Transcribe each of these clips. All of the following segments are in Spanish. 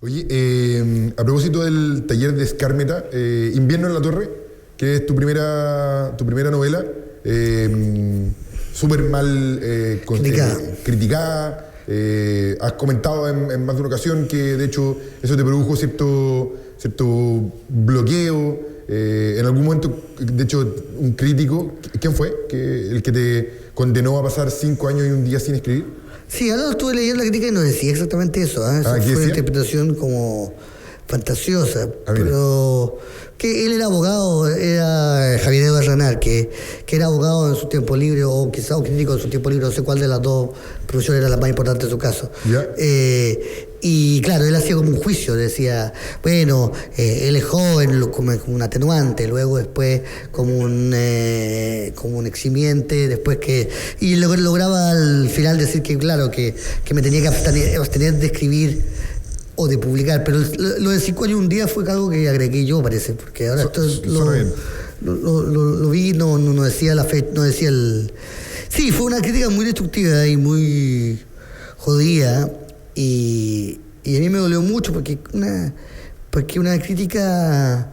Oye, a propósito del taller de Skármeta, Invierno en la Torre, que es tu primera novela, súper mal criticada. Has comentado en más de una ocasión que de hecho eso te produjo cierto bloqueo. En algún momento, de hecho, un crítico, ¿quién fue? El que te condenó a pasar 5 años y un día sin escribir. Sí, ahora estuve leyendo la crítica y no decía exactamente eso. Eso fue una interpretación como fantasiosa. Pero que él era abogado, era Javier Eduardo Ranal, que era abogado en su tiempo libre, o quizá un crítico en su tiempo libre, no sé cuál de las dos profesiones era la más importante en su caso. ¿Ya? Y claro, él hacía como un juicio, decía, bueno, él es joven, como un atenuante, luego después como un eximiente, después que... Y luego lograba al final decir que, claro, que me tenía que abstener de escribir o de publicar, pero lo de 5 años un día fue algo que agregué yo, parece, porque ahora lo vi, no decía la fecha, no decía el... Sí, fue una crítica muy destructiva y muy jodida, y a mí me dolió mucho porque una crítica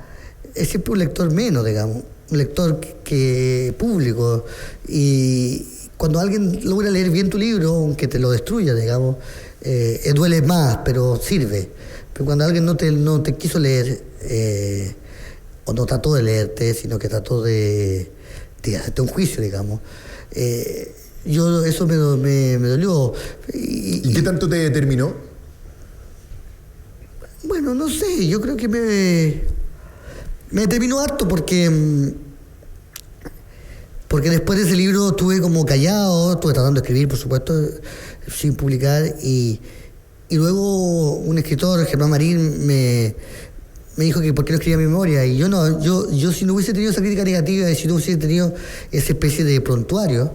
es siempre un lector menos, digamos, un lector que público, y cuando alguien logra leer bien tu libro, aunque te lo destruya, digamos, duele más, pero sirve. Pero cuando alguien no te quiso leer, o no trató de leerte, sino que trató de hacerte un juicio, digamos, eso me dolió. ¿Y qué tanto te determinó? Bueno, no sé, yo creo que me determinó harto porque después de ese libro estuve como callado, estuve tratando de escribir, por supuesto, sin publicar, y luego un escritor, Germán Marín, me dijo que por qué no escribía mi memoria, y yo si no hubiese tenido esa crítica negativa, y si no hubiese tenido esa especie de prontuario,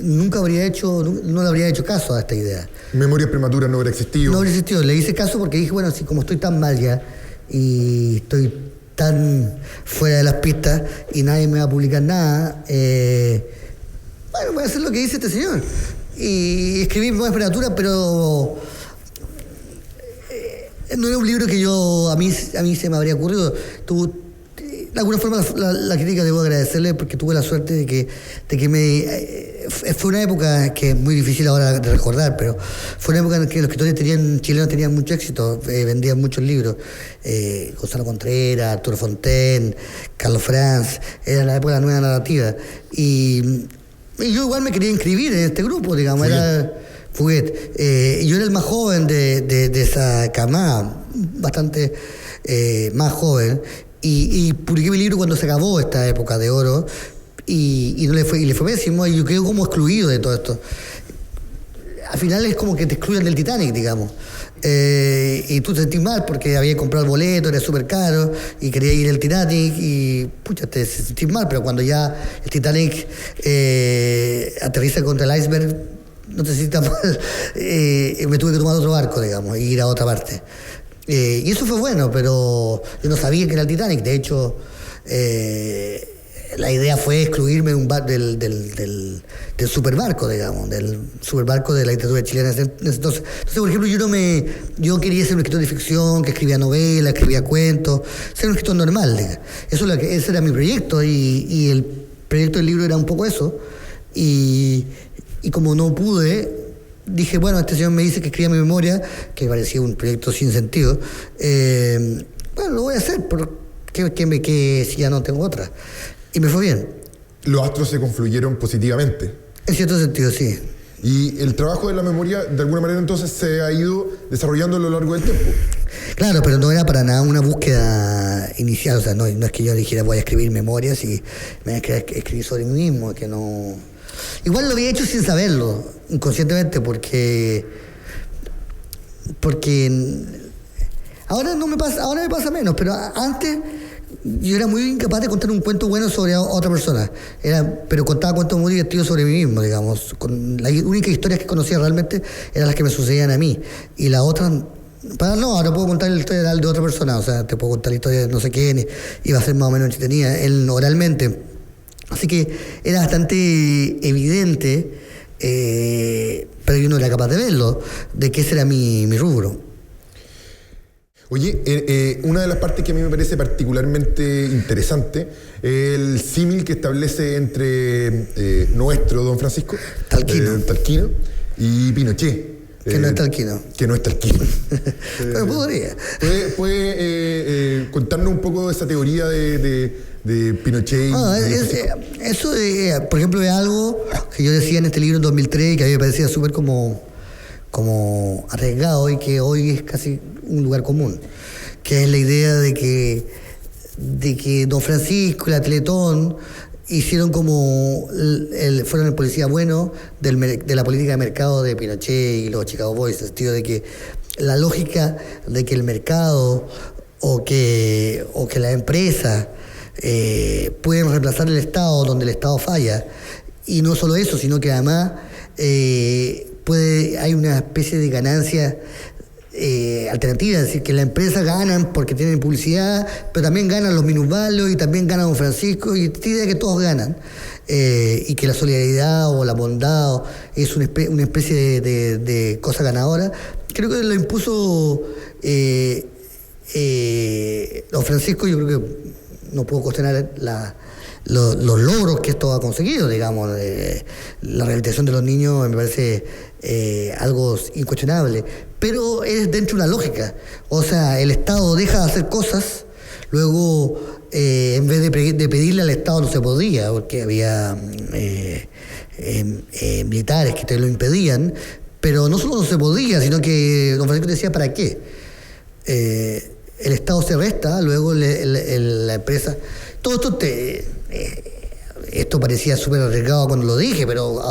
no le habría hecho caso a esta idea. Memorias prematuras no hubiera existido. No hubiera existido, le hice caso porque dije, bueno, si como estoy tan mal ya, y estoy tan fuera de las pistas y nadie me va a publicar nada, bueno, voy a hacer lo que dice este señor y escribí Memorias Prematuras, pero no era un libro que a mí se me habría ocurrido. De alguna forma la crítica debo agradecerle porque tuve la suerte de que fue una época que es muy difícil ahora de recordar, pero fue una época en que los escritores chilenos tenían mucho éxito, vendían muchos libros. Gonzalo Contreras, Arturo Fontaine, Carlos Franz, era la época de la nueva narrativa. Y yo igual me quería inscribir en este grupo, digamos, era Fuguet. Yo era el más joven de esa camada, bastante más joven. Y publiqué mi libro cuando se acabó esta época de oro y le fue pésimo, y yo quedé como excluido de todo esto. Al final es como que te excluyen del Titanic, digamos. Y tú te sentís mal porque había comprado el boleto, era súper caro, y quería ir al Titanic, y pucha, te sentís mal, pero cuando ya el Titanic aterriza contra el iceberg, no te sientas mal. Me tuve que tomar otro barco, digamos, e ir a otra parte. Y eso fue bueno, pero yo no sabía que era el Titanic. De hecho, la idea fue excluirme del superbarco, digamos, del superbarco de la literatura chilena. Entonces, por ejemplo, yo quería ser un escritor de ficción, que escribía novelas, escribía cuentos, ser un escritor normal. Ese era mi proyecto, y el proyecto del libro era un poco eso. Y como no pude, dije, bueno, este señor me dice que escriba mi memoria, que parecía un proyecto sin sentido. Bueno, lo voy a hacer, porque si ya no tengo otra. Y me fue bien. Los astros se confluyeron positivamente. En cierto sentido, sí. Y el trabajo de la memoria, de alguna manera, entonces, se ha ido desarrollando a lo largo del tiempo. Claro, pero no era para nada una búsqueda inicial. O sea, no es que yo dijera voy a escribir memorias y me voy a escribir sobre mí mismo, que no... Igual lo había hecho sin saberlo, inconscientemente, porque ahora me pasa menos, pero antes yo era muy incapaz de contar un cuento bueno sobre otra persona, pero contaba cuentos muy divertidos sobre mí mismo, digamos. Las únicas historias que conocía realmente eran las que me sucedían a mí, y las otras... ahora puedo contar la historia de otra persona, o sea, te puedo contar la historia de no sé quién, y va a ser más o menos entretenida, oralmente. Así que era bastante evidente, pero yo no era capaz de verlo, de que ese era mi rubro. Oye, una de las partes que a mí me parece particularmente interesante es el símil que establece entre nuestro don Francisco Talquino y Pinochet. Que no es Talquino. Que no es Talquino. Pero podría. ¿Puede contarnos un poco de esa teoría de Pinochet? Por ejemplo, es algo que yo decía en este libro en 2003 que a mí me parecía súper como arriesgado y que hoy es casi un lugar común, que es la idea de que don Francisco y la Teletón hicieron fueron el policía bueno de la política de mercado de Pinochet y los Chicago Boys, en el sentido de que la lógica de que el mercado o que la empresa pueden reemplazar el Estado donde el Estado falla, y no solo eso, sino que además hay una especie de ganancia alternativa, es decir, que la empresa ganan porque tienen publicidad, pero también ganan los minusválidos y también gana don Francisco, y esta idea que todos ganan, y que la solidaridad o la bondad es una especie de cosa ganadora. Creo que lo impuso don Francisco. Yo creo que no puedo cuestionar los logros que esto ha conseguido, digamos. La rehabilitación de los niños me parece algo incuestionable, pero es dentro de una lógica. O sea, el Estado deja de hacer cosas, luego en vez de pedirle al Estado no se podía, porque había militares que te lo impedían, pero no solo no se podía, sino que don Francisco decía, ¿para qué? El Estado se resta, luego la empresa... Todo esto esto parecía súper arriesgado cuando lo dije, pero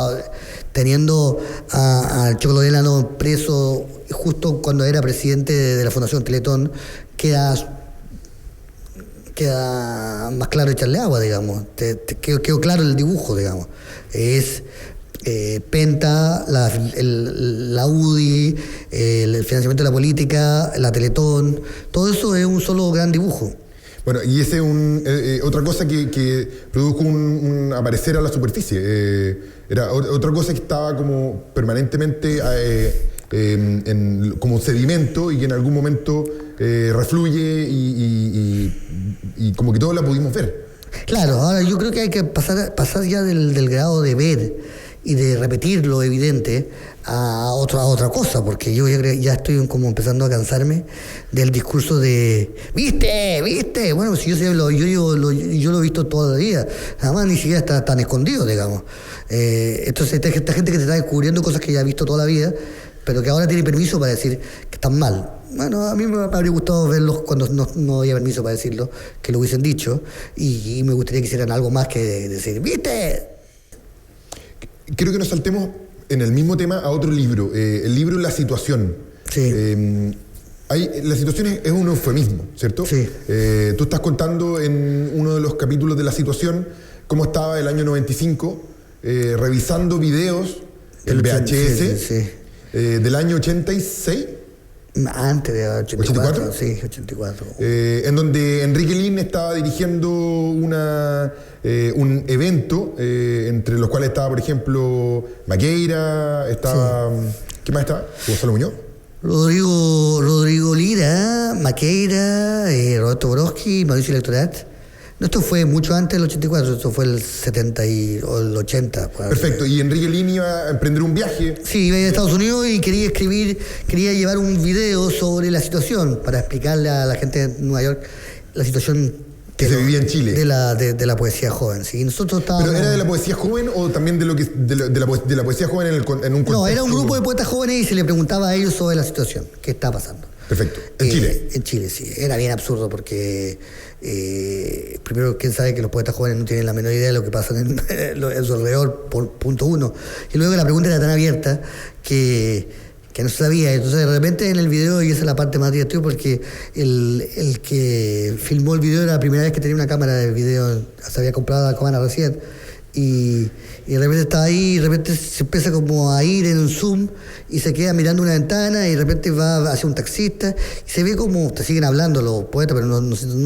teniendo al Chocolo Delano preso justo cuando era presidente de la Fundación Teletón, queda más claro echarle agua, digamos. Quedó claro el dibujo, digamos. Es Penta, la UDI, el financiamiento de la política, la Teletón, todo eso es un solo gran dibujo. Bueno, y ese es otra cosa que produjo un aparecer a la superficie. Era otra cosa que estaba como permanentemente como sedimento y que en algún momento refluye y como que todos la pudimos ver. Claro, ahora yo creo que hay que pasar ya del grado de ver y de repetir lo evidente a otra cosa, porque yo ya estoy como empezando a cansarme del discurso de ¿viste? Bueno, si yo lo he visto toda la vida, además ni siquiera está tan escondido, digamos. Entonces esta gente que te está descubriendo cosas que ya ha visto toda la vida, pero que ahora tiene permiso para decir que están mal. Bueno, a mí me habría gustado verlos cuando no había permiso para decirlo, que lo hubiesen dicho, y me gustaría que hicieran algo más que decir ¿viste? Creo que nos saltemos en el mismo tema a otro libro, el libro La Situación. Sí. La situación es un eufemismo, ¿cierto? Sí. Tú estás contando en uno de los capítulos de La Situación cómo estaba el año 95, revisando videos en VHS del año 86. Antes de 84. ¿84? Sí, 84. En donde Enrique Lin estaba dirigiendo un evento, entre los cuales estaba, por ejemplo, Maqueira, estaba... Sí. ¿Qué más estaba? ¿Gonzalo Muñoz? Rodrigo Lira, Maqueira, Roberto Borowski, Mauricio Lectorat. No, esto fue mucho antes del 84, esto fue el 70 o el 80. Perfecto, y Enrique Lin iba a emprender un viaje. Sí, iba a ir a Estados Unidos y quería llevar un video sobre la situación para explicarle a la gente de Nueva York la situación que se vivía en Chile. De la poesía joven. ¿Sí? Nosotros estábamos... ¿Pero era de la poesía joven o también de la poesía joven en un contexto? No, era un grupo de poetas jóvenes y se le preguntaba a ellos sobre la situación, qué está pasando. Perfecto. ¿En Chile? En Chile, sí. Era bien absurdo porque... primero, quién sabe que los poetas jóvenes no tienen la menor idea de lo que pasa en su alrededor, por punto uno. Y luego la pregunta era tan abierta que no se sabía. Entonces, de repente en el video, y esa es la parte más divertida, porque el que filmó el video era la primera vez que tenía una cámara de video, se había comprado la cámara recién, y de repente estaba ahí, y de repente se empieza como a ir en un zoom, y se queda mirando una ventana, y de repente va hacia un taxista, y se ve como, te siguen hablando los poetas, pero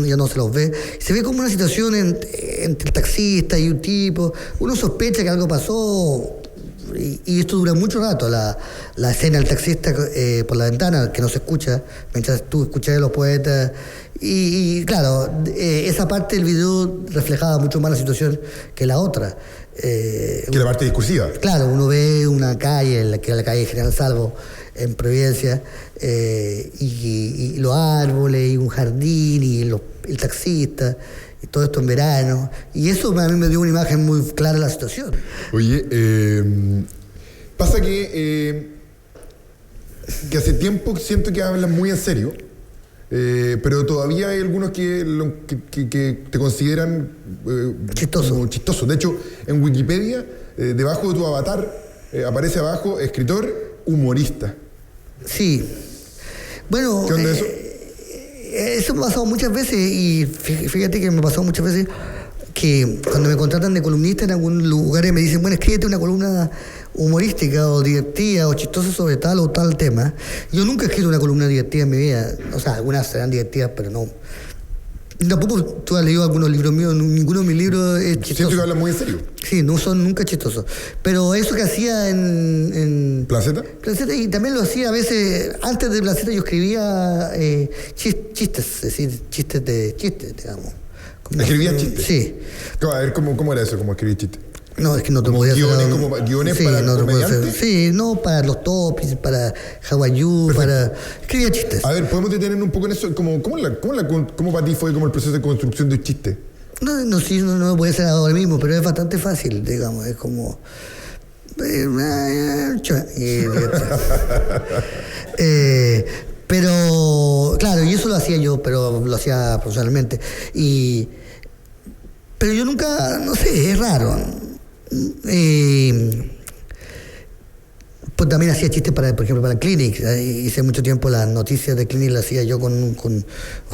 ya no se los ve, y se ve como una situación entre el taxista y un tipo, uno sospecha que algo pasó, Y esto dura mucho rato, la escena del taxista por la ventana, que no se escucha, mientras tú escuchas a los poetas. Y claro, esa parte del video reflejaba mucho más la situación que la otra. Que la parte discursiva. Claro, uno ve una calle, que era la calle General Salvo, en Providencia, y los árboles, y un jardín, y el taxista, y todo esto en verano. Y eso a mí me dio una imagen muy clara de la situación. Oye, pasa que hace tiempo siento que hablan muy en serio, pero todavía hay algunos que te consideran como chistoso. De hecho, en Wikipedia, debajo de tu avatar, aparece abajo escritor, humorista. Sí. Bueno, ¿qué onda eso? Eso me ha pasado muchas veces, y fíjate que me ha pasado muchas veces que cuando me contratan de columnista en algún lugar me dicen, bueno, escríbete una columna humorística o divertida o chistosa sobre tal o tal tema. Yo nunca he escrito una columna divertida en mi vida. O sea, algunas serán divertidas, pero no. Tampoco tú has leído algunos libros míos, ninguno de mis libros es chistoso. Siento que hablan muy en serio. Sí, no son nunca chistosos. Pero eso que hacía en ¿Placeta? Placeta, y también lo hacía a veces, antes de Placeta yo escribía chistes, es decir, chistes, digamos. ¿Escribías chistes? Sí. A ver, ¿cómo era eso, cómo escribir chistes? No, es que no te como podía guiones, hacer... como guiones sí, para no comediantes. Sí, no, para los tops, para Hawaiiu, para... Escribía chistes. A ver, ¿podemos detenernos un poco en eso? ¿Cómo para ti fue como el proceso de construcción de un chiste? No, sí, no lo puede ser ahora mismo, pero es bastante fácil, digamos, es como... pero, claro, y eso lo hacía yo, pero lo hacía profesionalmente. Pero yo nunca, no sé, es raro. Pues también hacía chistes por ejemplo, para Clinic. Hice mucho tiempo las noticias de Clinic, las hacía yo o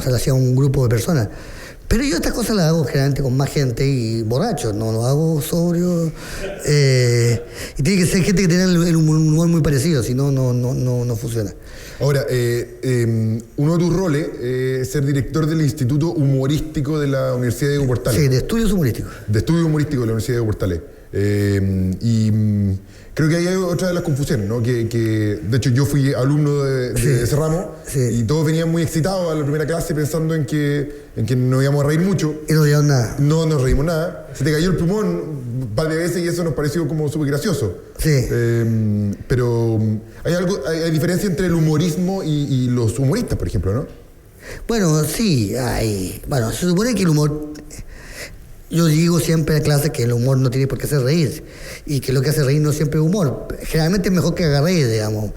sea, las hacía un grupo de personas. Pero yo estas cosas las hago generalmente con más gente y borracho, no lo hago sobrio. Y tiene que ser gente que tenga el humor muy parecido, si no, no funciona. Ahora, uno de tus roles es ser director del Instituto Humorístico de la Universidad de Diego Portales. Sí, de estudios humorísticos. De estudios humorísticos de la Universidad de Diego Portales. Y creo que ahí hay otra de las confusiones, ¿no? Que de hecho yo fui alumno de ese ramo, y todos venían muy excitados a la primera clase pensando en que nos íbamos a reír mucho. Y no llevan nada. No nos reímos nada. Se te cayó el plumón un par de veces y eso nos pareció como súper gracioso. Sí. Pero hay diferencia entre el humorismo y los humoristas, por ejemplo, ¿no? Bueno, sí, hay. Bueno, se supone que el humor... Yo digo siempre en clase que el humor no tiene por qué hacer reír, y que lo que hace reír no siempre es humor. Generalmente es mejor que haga reír, digamos.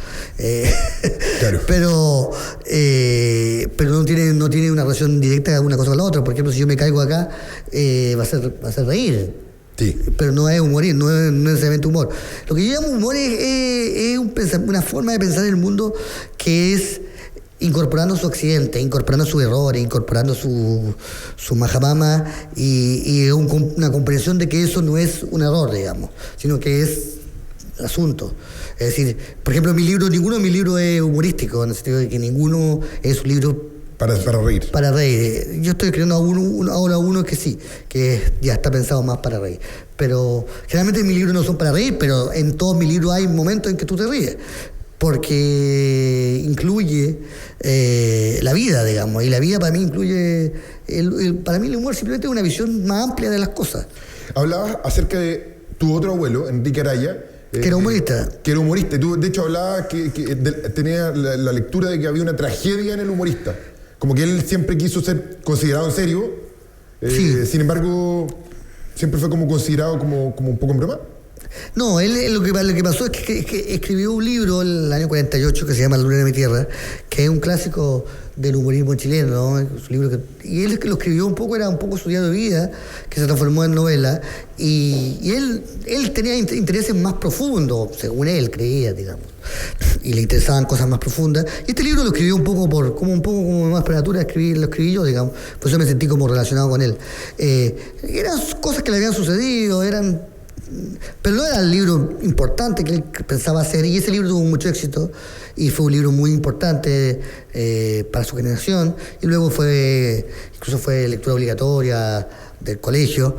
Claro. Pero no tiene una relación directa de una cosa con la otra. Por ejemplo, si yo me caigo acá, va a ser reír. Sí. Pero no es humorir, no es necesariamente humor. Lo que yo llamo humor es una forma de pensar en el mundo que es incorporando su accidente, incorporando sus errores, incorporando su majamama, y una comprensión de que eso no es un error, digamos, sino que es el asunto. Es decir, por ejemplo, ninguno de mis libros es humorístico, en el sentido de que ninguno es un libro para reír. Para reír. Yo estoy escribiendo ahora uno que sí, que ya está pensado más para reír. Pero generalmente mis libros no son para reír, pero en todos mis libros hay momentos en que tú te ríes, porque incluye la vida, digamos, y la vida para mí incluye, para mí el humor simplemente es una visión más amplia de las cosas. Hablabas acerca de tu otro abuelo, Enrique Araya, que era humorista. Que era humorista. Tú, de hecho, hablabas que tenía la lectura de que había una tragedia en el humorista. Como que él siempre quiso ser considerado en serio, sí. Sin embargo, siempre fue como considerado como un poco en broma. No, él lo que pasó es que escribió un libro en el año 48 que se llama La luna de mi tierra, que es un clásico del humorismo chileno, ¿no? Es un libro y él que lo escribió un poco, era un poco su diario de vida, que se transformó en novela, y él tenía intereses más profundos, según él creía, digamos, y le interesaban cosas más profundas, y este libro lo escribió un poco como más prematura, lo escribí yo, digamos, por eso me sentí como relacionado con él. Eran cosas que le habían sucedido, pero no era el libro importante que él pensaba hacer, y ese libro tuvo mucho éxito y fue un libro muy importante para su generación, y luego incluso fue lectura obligatoria del colegio,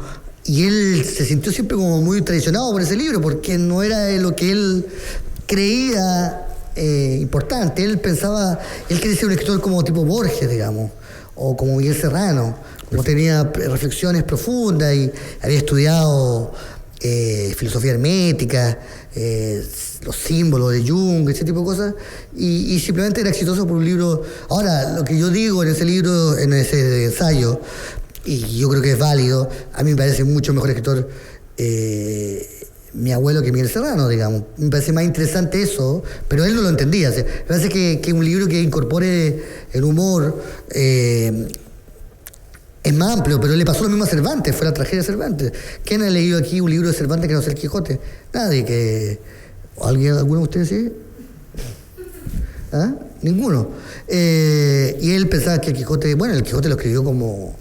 Y él se sintió siempre como muy traicionado por ese libro, porque no era lo que él creía importante. Él quería ser un escritor como tipo Borges, digamos, o como Miguel Serrano, como tenía reflexiones profundas y había estudiado filosofía hermética, los símbolos de Jung, ese tipo de cosas, y simplemente era exitoso por un libro. Ahora, lo que yo digo en ese libro, en ese ensayo, y yo creo que es válido, a mí me parece mucho mejor escritor mi abuelo que Miguel Serrano, digamos. Me parece más interesante eso, pero él no lo entendía. O sea, me parece que un libro que incorpore el humor es más amplio, pero le pasó lo mismo a Cervantes, fue la tragedia de Cervantes. ¿Quién ha leído aquí un libro de Cervantes que no sea el Quijote? Nadie. ¿Alguno de ustedes sí? ¿Ah? Ninguno. Y él pensaba que el Quijote lo escribió como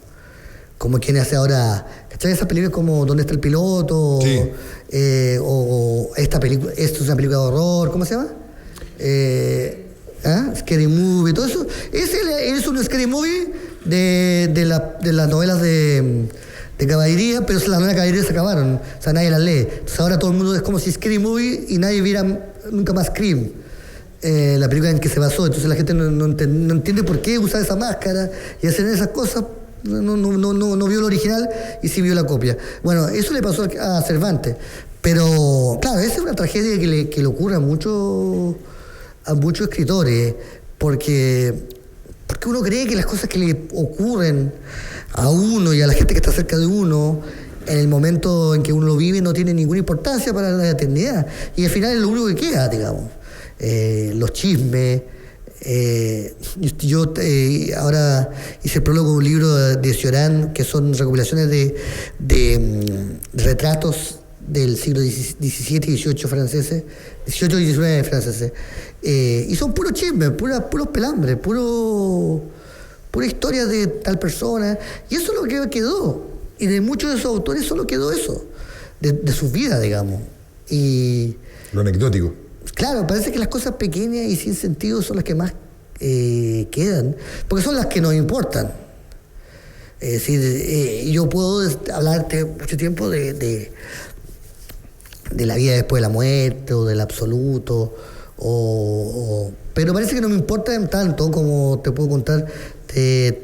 quien hace ahora, ¿cachai? Esas películas como ¿Dónde está el piloto? Sí. O esta película, esto es una película de horror, ¿cómo se llama? Scary Movie, todo eso. Es un Scary Movie de las novelas de caballería, pero las novelas de caballería se acabaron, o sea, nadie las lee. Entonces ahora todo el mundo es como si Scary Movie y nadie viera nunca más Scream. La película en que se basó, entonces la gente no entiende por qué usar esa máscara y hacer esas cosas. No vio el original y sí vio la copia. Bueno, eso le pasó a Cervantes, pero claro, esa es una tragedia que le ocurre a muchos escritores, porque uno cree que las cosas que le ocurren a uno y a la gente que está cerca de uno en el momento en que uno lo vive no tienen ninguna importancia para la eternidad, y al final es lo único que queda, digamos. Los chismes. Yo ahora hice el prólogo de un libro de Cioran, que son recopilaciones de retratos del siglo XVII y XVIII franceses, XVIII y XIX franceses, y son puros chismes, puros pelambres, pura historia de tal persona, y eso es lo que quedó, y de muchos de esos autores solo quedó eso, de sus vidas, digamos, y lo anecdótico. Claro, parece que las cosas pequeñas y sin sentido son las que más quedan, porque son las que nos importan. Es decir, yo puedo hablarte mucho tiempo de la vida después de la muerte o del absoluto, pero parece que no me importa tanto como te puedo contar de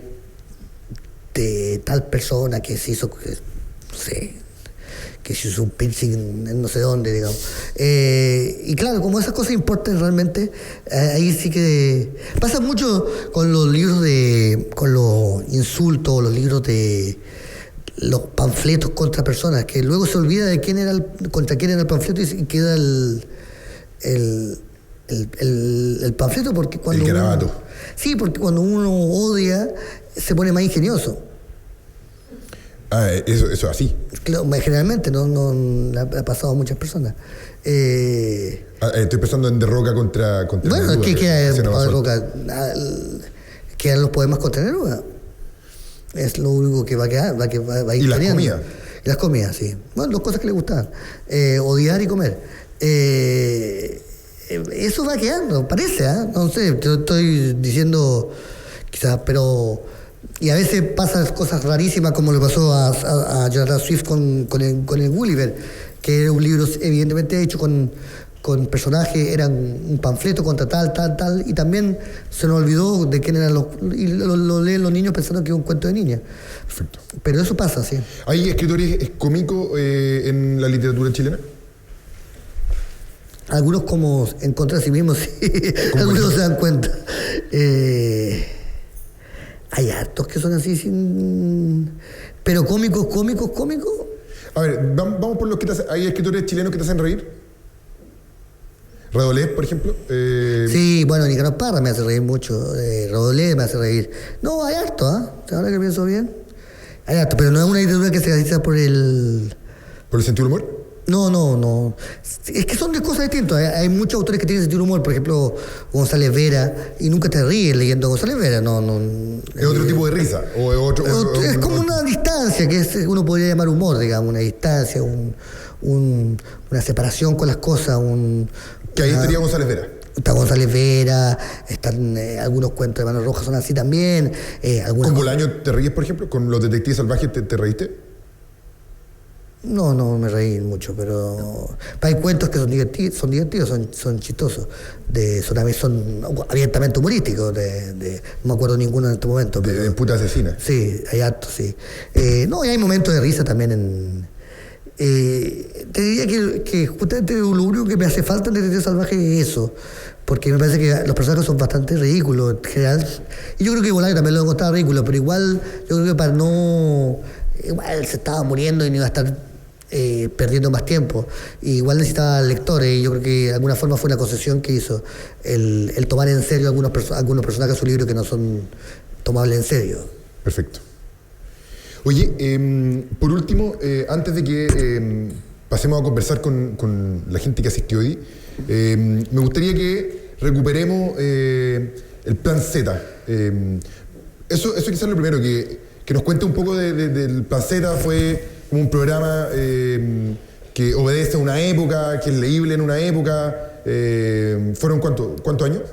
tal persona que se hizo, no sé, que se hizo un piercing en no sé dónde, digamos. Y claro, como esas cosas importan realmente, ahí sí que pasa mucho con los libros con los insultos, los libros de los panfletos contra personas, que luego se olvida de contra quién era el panfleto y queda el panfleto, porque cuando el garabato. porque cuando uno odia se pone más ingenioso. Eso es así. Claro, generalmente no le ha pasado a muchas personas. Estoy pensando en De Roca contra bueno, es que queda De Roca. Quedan los poemas contra Neruda. Es lo único que va a quedar. Va a ir y las comidas. Y las comidas, sí. Bueno, dos cosas que le gustaban. Odiar y comer. Eso va quedando, parece, no sé, te estoy diciendo quizás, pero... Y a veces pasan cosas rarísimas, como le pasó a Jonathan Swift con el Gulliver, que era un libro evidentemente hecho con personajes, eran un panfleto contra tal, y también se nos olvidó de quién eran y lo leen los niños pensando que es un cuento de niña. Perfecto. Pero eso pasa, sí. ¿Hay escritores cómicos en la literatura chilena? Algunos como en contra de sí mismos, sí. Algunos se dan cuenta. Hay hartos que son así pero cómicos. A ver, vamos por los que te hacen... ¿Hay escritores chilenos que te hacen reír? Redolés, por ejemplo. Sí, bueno, Nicanor Parra me hace reír mucho. Rodolé me hace reír. No, hay harto, ahora que pienso bien. Hay harto, pero no es una literatura que se caracteriza por el... ¿Por el sentido del humor? No. Es que son de cosas distintas. Hay muchos autores que tienen sentido del humor, por ejemplo, González Vera, y nunca te ríes leyendo a González Vera. No. ¿Es otro tipo de risa? ¿O es otro? Es como una distancia, que uno podría llamar humor, digamos, una distancia, una separación con las cosas. Que ahí estaría González Vera. Está González Vera, están algunos cuentos de Mano Roja son así también. ¿Con Bolaño te ríes, por ejemplo? ¿Con Los Detectives Salvajes te reíste? No me reí mucho, pero hay cuentos que son divertidos, son chistosos, son abiertamente humorísticos, no me acuerdo ninguno en este momento. De puta asesina. Sí, hay actos, sí. Y hay momentos de risa también te diría que justamente lo único que me hace falta en Detective Salvaje es eso, porque me parece que los personajes son bastante ridículos en general, y yo creo que Bolaño también lo encontraba ridículo, pero igual yo creo que igual se estaba muriendo y no iba a estar perdiendo más tiempo, y igual necesitaba lectores, y yo creo que de alguna forma fue una concesión que hizo el tomar en serio algunos personajes de su libro que no son tomables en serio. Perfecto. Oye, por último, antes de que pasemos a conversar con la gente que asistió hoy, me gustaría que recuperemos el Plan Z. Eso quizás es lo primero, que nos cuente un poco del Plan Z. Fue un programa que obedece a una época, que es leíble en una época. ¿Fueron cuántos años?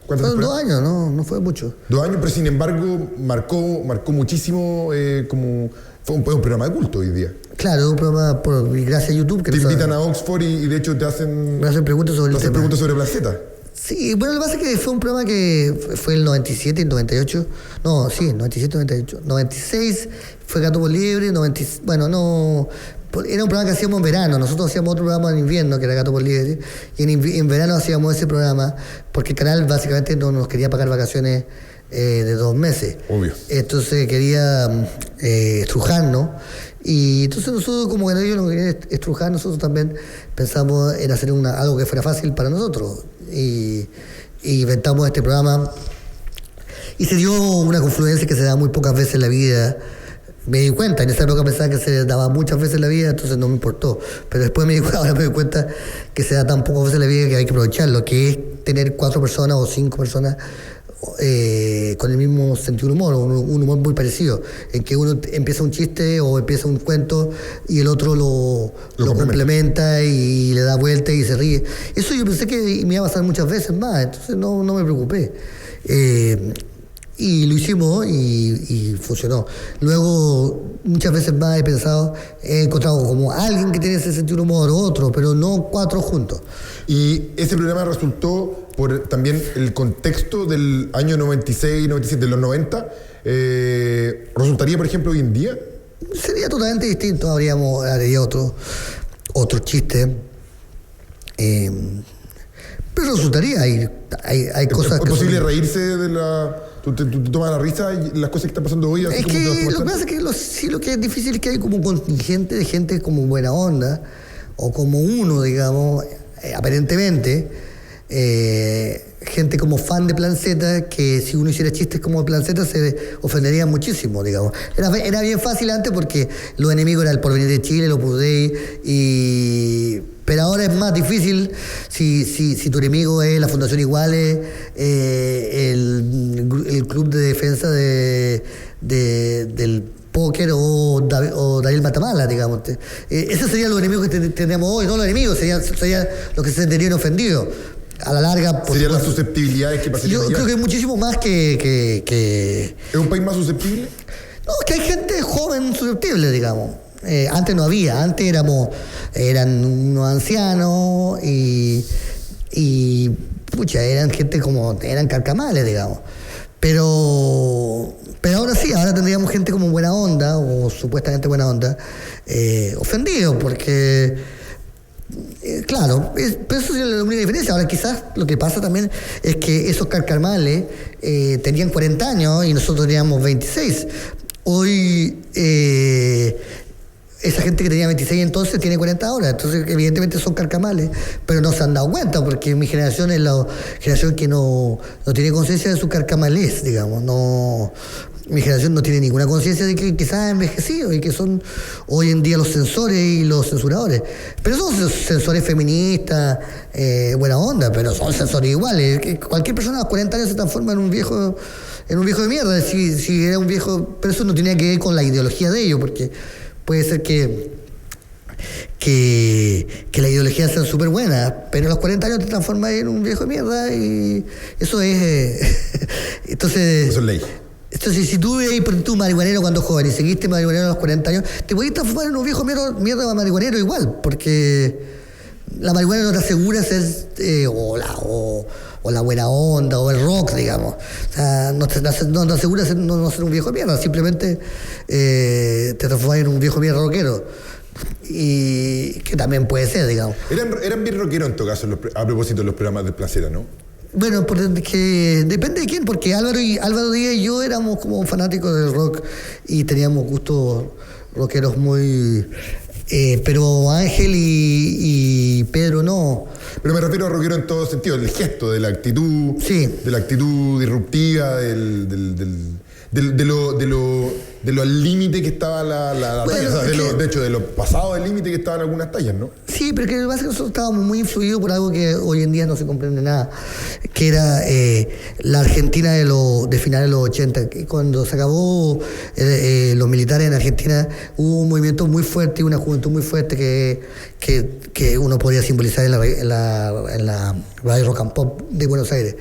Fueron 2 años, no fue mucho. 2 años, pero sin embargo marcó muchísimo, fue un programa de culto hoy día. Claro, un programa gracias a YouTube. Que te invitan a Oxford y de hecho te hacen preguntas sobre el tema. Preguntas sobre Plan Z. Sí, bueno, lo que pasa es que fue un programa que fue el 97 y 98. No, sí, 97 y 98. 96 fue Gato por Liebre, era un programa que hacíamos en verano. Nosotros hacíamos otro programa en invierno, que era Gato por Liebre, y en verano hacíamos ese programa, porque el canal básicamente no nos quería pagar vacaciones de 2 meses. Obvio. Entonces quería estrujarnos, y entonces nosotros, como que ellos nos querían estrujar, nosotros también pensamos en hacer algo que fuera fácil para nosotros, y inventamos este programa, y se dio una confluencia que se da muy pocas veces en la vida. Me di cuenta, en esa época pensaba que se daba muchas veces en la vida, entonces no me importó. Pero después ahora me di cuenta que se da tan pocas veces en la vida que hay que aprovecharlo, que es tener 4 personas o 5 personas con el mismo sentido del humor, un humor muy parecido, en que uno empieza un chiste o empieza un cuento y el otro lo complementa y le da vuelta y se ríe. Eso yo pensé que me iba a pasar muchas veces más, entonces no me preocupé. Y lo hicimos y funcionó. Luego, muchas veces más he encontrado como alguien que tiene ese sentido de humor, otro, pero no 4 juntos. Y ese programa resultó por también el contexto del año 96, 97, de los 90. ¿Resultaría, por ejemplo, hoy en día? Sería totalmente distinto, haría otro chiste. Pero resultaría, hay cosas que... ¿Es posible reírse de la...? ¿Tú tomas la risa y las cosas que están pasando hoy? Es que lo que pasa es que lo que es difícil es que hay como un contingente de gente como buena onda, o como uno, digamos, aparentemente, gente como fan de Plan Z, que si uno hiciera chistes como Plan Z se ofendería muchísimo, digamos. Era bien fácil antes porque los enemigos eran el Porvenir de Chile, los Opus Dei, pero ahora es más difícil si tu enemigo es la Fundación Iguales, el Club de Defensa del Póker o Daniel Matamala, digamos. Esos serían los enemigos que tendríamos hoy, no los enemigos, serían los que se sentirían ofendidos. A la larga... ¿Serían las susceptibilidades que pasarían? Yo creo que hay muchísimo más que... ¿Es un país más susceptible? No, que hay gente joven susceptible, digamos. Antes no había, antes eran unos ancianos y pucha, eran gente eran carcamales, digamos. Pero ahora sí, ahora tendríamos gente como buena onda, o supuestamente buena onda, ofendido, porque... claro, pero eso sería la única diferencia. Ahora quizás lo que pasa también es que esos carcamales tenían 40 años y nosotros teníamos 26. Hoy... esa gente que tenía 26 entonces tiene 40 ahora, entonces evidentemente son carcamales, pero no se han dado cuenta, porque mi generación es la generación que no tiene conciencia de su carcamalés, digamos. Mi generación no tiene ninguna conciencia de que quizás ha envejecido y que son hoy en día los censores y los censuradores. Pero son censores feministas, buena onda, pero son censores iguales. Cualquier persona a los 40 años se transforma en un viejo de mierda, si era un viejo, pero eso no tenía que ver con la ideología de ellos, porque puede ser que la ideología sea súper buena, pero a los 40 años te transformas en un viejo de mierda y eso es... entonces... Eso es ley. Entonces, si tú veis por tu marihuanero cuando joven y seguiste marihuanero a los 40 años, te podías transformar en un viejo mierda marihuanero igual, porque la marihuana no te asegura ser o la buena onda o el rock, digamos. O sea, no te asegura no ser un viejo mierda, simplemente te transformas en un viejo mierda rockero. Y que también puede ser, digamos. Eran bien rockeros en todo caso, a propósito de los programas de Placera, ¿no? Bueno, porque depende de quién, porque Álvaro Díaz y yo éramos como fanáticos del rock y teníamos gustos rockeros muy... pero Ángel y Pedro no. Pero me refiero a rockero en todo sentido, el gesto, de la actitud, sí, de la actitud disruptiva, de lo al límite que estaba la bueno, talla, o sea, de hecho, de lo pasado del límite que estaban algunas tallas, ¿no? Sí, pero que lo que pasa es que nosotros estábamos muy influidos por algo que hoy en día no se comprende nada, que era la Argentina de finales de los 80. Que cuando se acabó los militares en Argentina, hubo un movimiento muy fuerte y una juventud muy fuerte que uno podía simbolizar en la Radio Rock and Pop de Buenos Aires,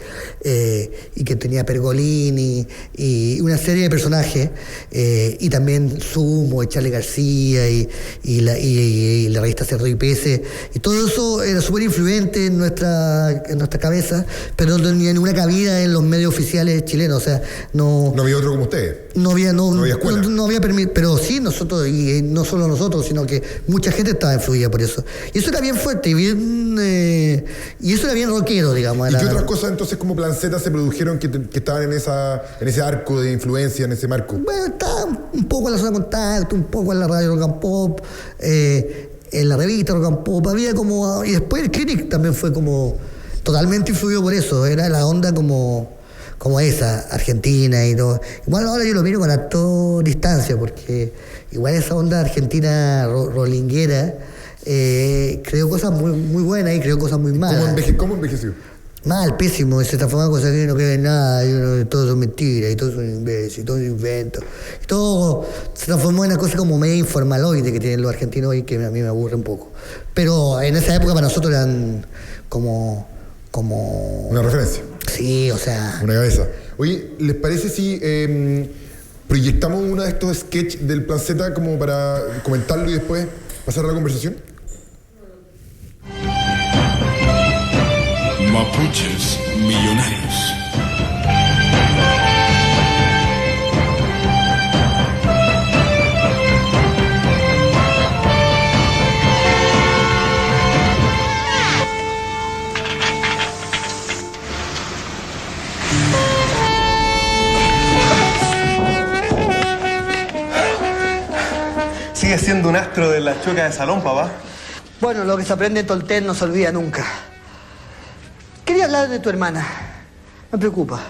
y que tenía Pergolini y una serie de personajes, y también Sumo, y Charly García y la revista Cerro IPS, y todo eso era súper influente en nuestra cabeza, pero no tenía ninguna cabida en los medios oficiales chilenos. O sea, no había otro como ustedes. No había escuela. No había permiso, pero sí nosotros, y no solo nosotros, sino que mucha gente estaba influida por eso. Y eso era bien fuerte y eso era bien rockero, digamos. ¿Y qué otras cosas entonces como Planceta se produjeron que estaban en ese arco de influencia, en ese marco? Bueno, estaba un poco en la zona de contacto, un poco en la radio Rock and Pop, en la revista Rock and Pop, había como... Y después el Clinic también fue como totalmente influido por eso, era la onda como esa, Argentina y todo. Igual ahora yo lo miro con harta distancia, porque igual esa onda argentina rolinguera creó cosas muy, muy buenas y creó cosas muy malas. ¿Cómo envejeció? Mal, pésimo, se transformó en cosas que no creen nada, y todo son mentiras, y todo son imbéciles, y todo es invento. Y todo se transformó en una cosa como medio informaloide que tienen los argentinos hoy, que a mí me aburre un poco. Pero en esa época para nosotros eran como... Una referencia. Sí, o sea... Una cabeza. Oye, ¿les parece si proyectamos uno de estos sketches del Planceta como para comentarlo y después pasar a la conversación? Mapuches millonarios. Sigue siendo un astro de la choca de salón, papá. Bueno, lo que se aprende en Tolten no se olvida nunca. Quería hablar de tu hermana. Me preocupa.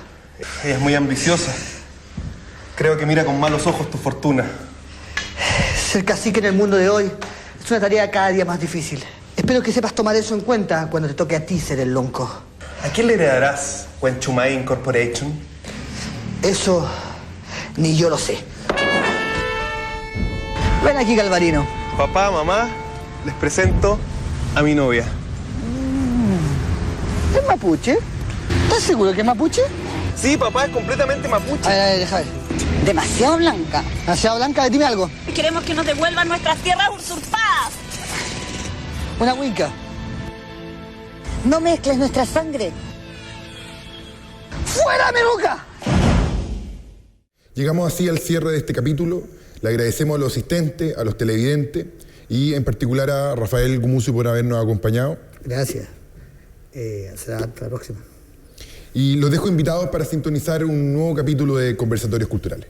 Ella es muy ambiciosa. Creo que mira con malos ojos tu fortuna. Ser cacique en el mundo de hoy es una tarea cada día más difícil. Espero que sepas tomar eso en cuenta cuando te toque a ti ser el lonco. ¿A quién le heredarás Wenchumay Incorporation? Eso ni yo lo sé. Ven aquí, Galvarino. Papá, mamá, les presento a mi novia. ¿Es mapuche? ¿Estás seguro que es mapuche? Sí, papá, es completamente mapuche. A ver, deja ver. Demasiado blanca. Demasiado blanca, dime algo. Queremos que nos devuelvan nuestras tierras usurpadas. Una huinca. No mezcles nuestra sangre. ¡Fuera, Meruca! Llegamos así al cierre de este capítulo. Le agradecemos a los asistentes, a los televidentes y en particular a Rafael Gumucio por habernos acompañado. Gracias. Será hasta la próxima. Y los dejo invitados para sintonizar un nuevo capítulo de Conversatorios Culturales.